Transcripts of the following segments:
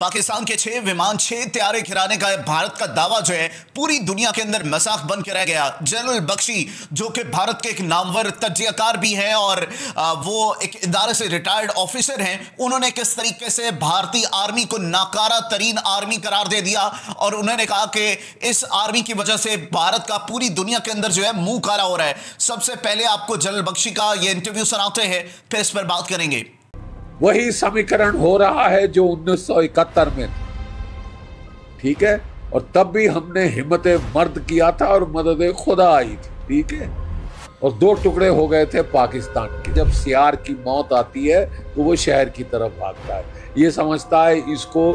पाकिस्तान के 6 विमान 6 त्यारे गिराने का भारत का दावा जो है पूरी दुनिया के अंदर मजाक बन के रह गया। जनरल बख्शी जो कि भारत के एक नामवर तज्जियाकार भी हैं और वो एक इदारे से रिटायर्ड ऑफिसर हैं, उन्होंने किस तरीके से भारतीय आर्मी को नाकारा तरीन आर्मी करार दे दिया और उन्होंने कहा कि इस आर्मी की वजह से भारत का पूरी दुनिया के अंदर जो है मुंह काला हो रहा है। सबसे पहले आपको जनरल बख्शी का ये इंटरव्यू सुनाते हैं, फिर इस पर बात करेंगे। वही समीकरण हो रहा है जो 1971 में था, ठीक है। और तब भी हमने हिम्मत मर्द किया था और मदद खुदा आई थी, ठीक है। और 2 टुकड़े हो गए थे पाकिस्तान के। जब सियार की मौत आती है तो वो शहर की तरफ भागता है, ये समझता है इसको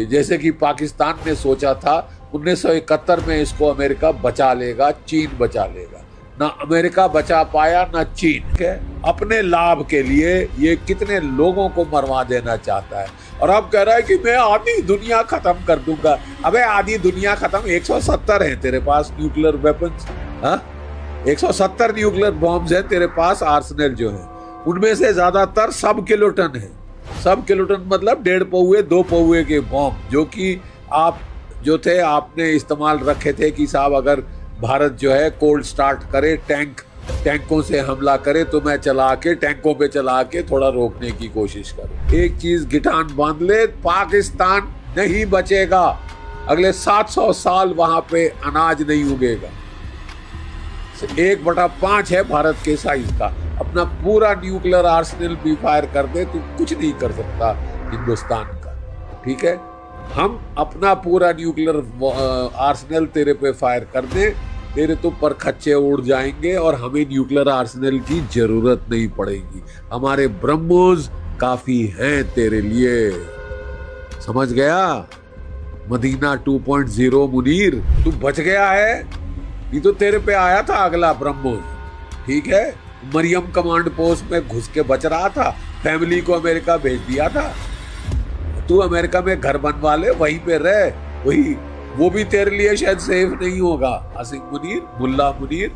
जैसे कि पाकिस्तान ने सोचा था 1971 में इसको अमेरिका बचा लेगा, चीन बचा लेगा। ना अमेरिका बचा पाया ना चीन के। अपने लाभ के लिए ये कितने लोगों को मरवा देना चाहता है और अब कह रहा है कि मैं आधी दुनिया खत्म कर दूंगा। अबे आधी दुनिया खत्म, 170 है तेरे पास न्यूक्लियर वेपन्स, हाँ 170 न्यूक्लियर बॉम्ब्स है तेरे पास, आर्सेनल जो है उनमें से ज्यादातर सब किलोटन है। सब किलोटन मतलब 1.5 पौवे 2 पौवे के बॉम्ब जो कि आप जो थे आपने इस्तेमाल रखे थे कि साहब अगर भारत जो है कोल्ड स्टार्ट करे, टैंकों से हमला करे तो मैं चला के टैंकों पे चला के थोड़ा रोकने की कोशिश करूं। एक चीज गिटान बांध ले, पाकिस्तान नहीं बचेगा। अगले 700 साल वहां पे अनाज नहीं उगेगा। 1/5 है भारत के साइज का। अपना पूरा न्यूक्लियर आर्सेनल भी फायर कर दे तो कुछ नहीं कर सकता हिंदुस्तान का, ठीक है। हम अपना पूरा न्यूक्लियर आर्सेनल तेरे पे फायर कर दे, तेरे तो परखच्चे उड़ जाएंगे और हमें न्यूक्लियर आर्सेनल की जरूरत नहीं पड़ेगी। हमारे ब्रह्मोस काफी हैं तेरे लिए, समझ गया। मदीना 2.0 मुनीर, तू बच गया है। ये तो तेरे पे आया था अगला ब्रह्मोस, ठीक है। मरियम कमांड पोस्ट में घुस के बच रहा था, फैमिली को अमेरिका भेज दिया था। तू अमेरिका में घर बनवा ले, वहीं पे रह, वही वो भी तेरे लिए शायद सेफ नहीं होगा। आसिम मुनीर, मुल्ला मुनीर,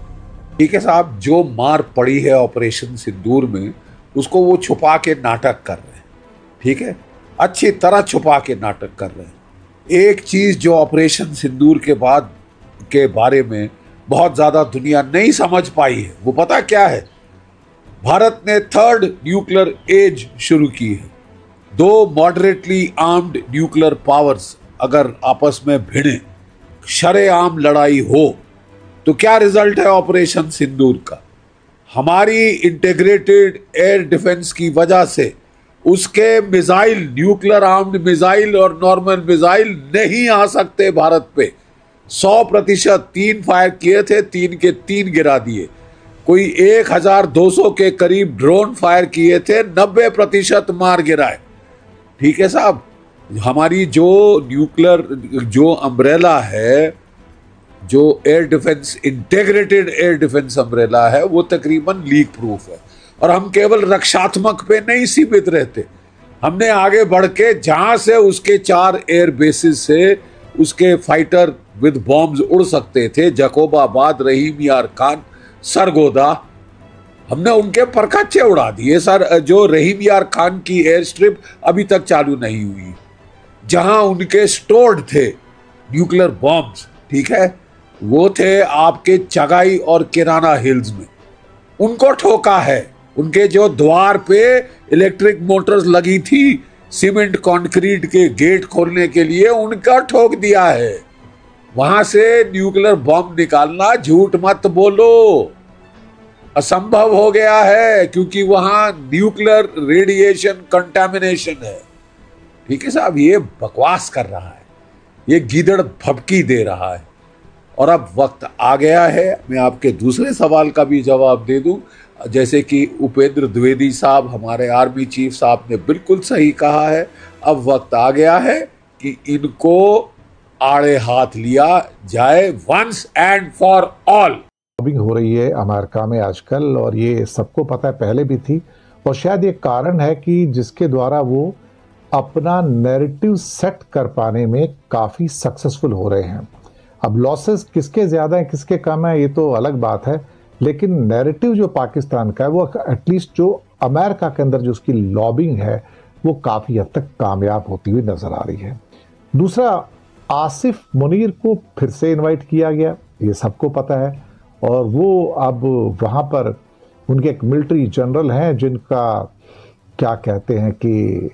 ठीक है साहब। जो मार पड़ी है ऑपरेशन सिंदूर में उसको वो छुपा के नाटक कर रहे हैं, ठीक है, अच्छी तरह छुपा के नाटक कर रहे हैं। एक चीज जो ऑपरेशन सिंदूर के बाद के बारे में बहुत ज्यादा दुनिया नहीं समझ पाई है, वो पता क्या है? भारत ने 3rd न्यूक्लियर एज शुरू की है। 2 मॉडरेटली आर्म्ड न्यूक्लियर पावर्स अगर आपस में भिड़े, शरेआम लड़ाई हो, तो क्या रिजल्ट है ऑपरेशन सिंदूर का? हमारी इंटीग्रेटेड एयर डिफेंस की वजह से उसके मिसाइल, न्यूक्लियर आर्म्ड मिसाइल और नॉर्मल मिसाइल नहीं आ सकते भारत पे। 100% 3 फायर किए थे, 3 के 3 गिरा दिए। कोई 1200 के करीब ड्रोन फायर किए थे, 90% मार गिराए, ठीक है साहब। हमारी जो न्यूक्लियर जो अम्ब्रेला है, जो air defence, integrated air defence umbrella है, वो तकरीबन लीक प्रूफ है। और हम केवल रक्षात्मक पे नहीं सीमित रहते, हमने आगे बढ़ के जहां से उसके 4 एयर बेसिस से उसके फाइटर विद बॉम्ब्स उड़ सकते थे, जकोबाबाद, रहीम यार खान, सरगोदा, हमने उनके परखच्चे उड़ा दिए सर। जो रहीम यार खान की एयर स्ट्रिप अभी तक चालू नहीं हुई, जहां उनके स्टोर्ड थे न्यूक्लियर बॉम्ब्स, ठीक है, वो थे आपके चगाई और किराना हिल्स में, उनको ठोका है। उनके जो द्वार पे इलेक्ट्रिक मोटर्स लगी थी सीमेंट कंक्रीट के गेट खोलने के लिए, उनका ठोक दिया है। वहां से न्यूक्लियर बॉम्ब निकालना, झूठ मत बोलो, असंभव हो गया है, क्योंकि वहां न्यूक्लियर रेडिएशन कंटामिनेशन है, ठीक है साहब। ये बकवास कर रहा है, ये गीदड़ भभकी दे रहा है। और अब वक्त आ गया है, मैं आपके दूसरे सवाल का भी जवाब दे दूं। जैसे कि उपेंद्र द्विवेदी साहब, हमारे आर्मी चीफ साहब ने बिल्कुल सही कहा है, अब वक्त आ गया है कि इनको आड़े हाथ लिया जाए, once and for all. Lobbying हो रही है अमेरिका में आजकल, और ये सबको पता है, पहले भी थी, और शायद ये कारण है कि जिसके द्वारा वो अपना नैरेटिव सेट कर पाने में काफ़ी सक्सेसफुल हो रहे हैं। अब लॉसेस किसके ज़्यादा हैं किसके कम है ये तो अलग बात है, लेकिन नैरेटिव जो पाकिस्तान का है वो एटलीस्ट जो अमेरिका के अंदर जो उसकी लॉबिंग है, वो काफ़ी हद तक कामयाब होती हुई नज़र आ रही है। दूसरा, आसिफ मुनीर को फिर से इनवाइट किया गया, ये सबको पता है, और वो अब वहाँ पर उनके एक मिलिट्री जनरल हैं जिनका क्या कहते हैं कि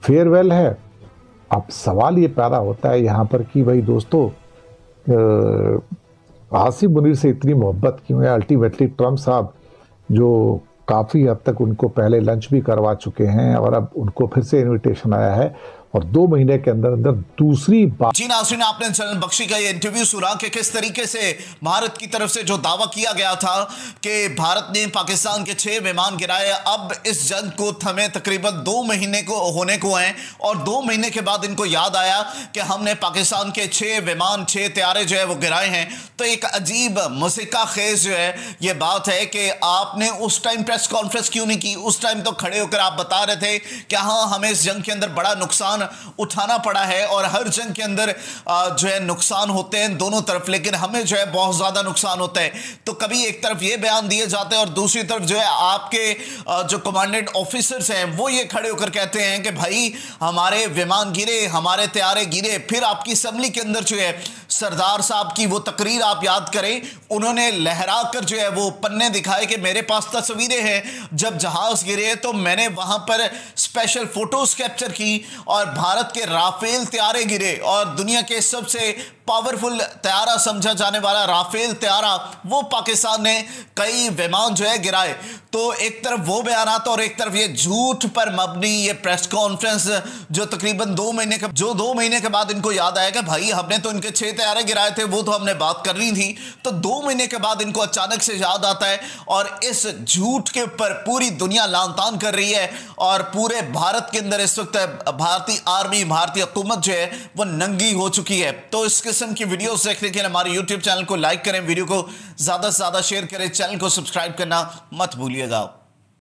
फेयरवेल है। अब सवाल ये पैदा होता है यहाँ पर कि भाई दोस्तों, आसिफ मुनीर से इतनी मोहब्बत क्यों है? अल्टीमेटली ट्रम्प साहब जो काफ़ी हद तक उनको पहले लंच भी करवा चुके हैं और अब उनको फिर से इनविटेशन आया है, और 2 महीने के अंदर अंदर दूसरी बार। जी नाज़रीन, आपने जनरल बख्शी का ये इंटरव्यू सुना कि किस तरीके से भारत की तरफ से जो दावा किया गया था कि भारत ने पाकिस्तान के 6 विमान गिराए। अब इस जंग को थमे तकरीबन 2 महीने को होने को हैं, और 2 महीने के बाद इनको याद आया कि हमने पाकिस्तान के 6 विमान, 6 तैयारे जो है वो गिराए हैं। तो एक अजीब मुसीका खेज जो है ये बात है कि आपने उस टाइम प्रेस कॉन्फ्रेंस क्यों नहीं की? उस टाइम तो खड़े होकर आप बता रहे थे कि हाँ, हमें इस जंग के अंदर बड़ा नुकसान उठाना पड़ा है, और हर जंग के अंदर जो है नुकसान होते हैं दोनों तरफ, लेकिन हमें जो है बहुत ज्यादा नुकसान होता है। तो कभी एक तरफ ये बयान दिए जाते हैं और दूसरी तरफ जो है आपके जो कमांडेंट ऑफिसर्स हैं वो ये खड़े होकर कहते हैं कि भाई हमारे विमान गिरे, हमारे तैयारे गिरे। फिर आपकी असेंबली के अंदर जो है सरदार साहब की वो तकरीर आप याद करें, उन्होंने लहरा कर जो है वो पन्ने दिखाए कि मेरे पास तस्वीरें हैं जब जहाज गिरे, तो मैंने वहां पर स्पेशल फोटोज कैप्चर की, और भारत के राफेल तैयारे गिरे, और दुनिया के सबसे पावरफुल तैयारा समझा जाने वाला राफेल तैयारा, वो पाकिस्तान ने कई विमान जो है गिराए। तो एक तरफ वो बयान आता और एक तरफ ये झूठ पर मबनी ये प्रेस कॉन्फ्रेंस जो तकरीबन 2 महीने के बाद इनको याद आया कि भाई हमने तो इनके 6 तैयारे गिराए थे, वो तो हमने बात करनी थी। तो 2 महीने के बाद इनको अचानक से याद आता है, और इस झूठ के ऊपर पूरी दुनिया लानतान कर रही है, और पूरे भारत के अंदर इस वक्त भारतीय आर्मी, भारतीय हुकूमत जो है वो नंगी हो चुकी है। तो इस किस्म की वीडियोस देखने के लिए हमारे YouTube चैनल को लाइक करें, वीडियो को ज्यादा से ज्यादा शेयर करें, चैनल को सब्सक्राइब करना मत भूलिएगा।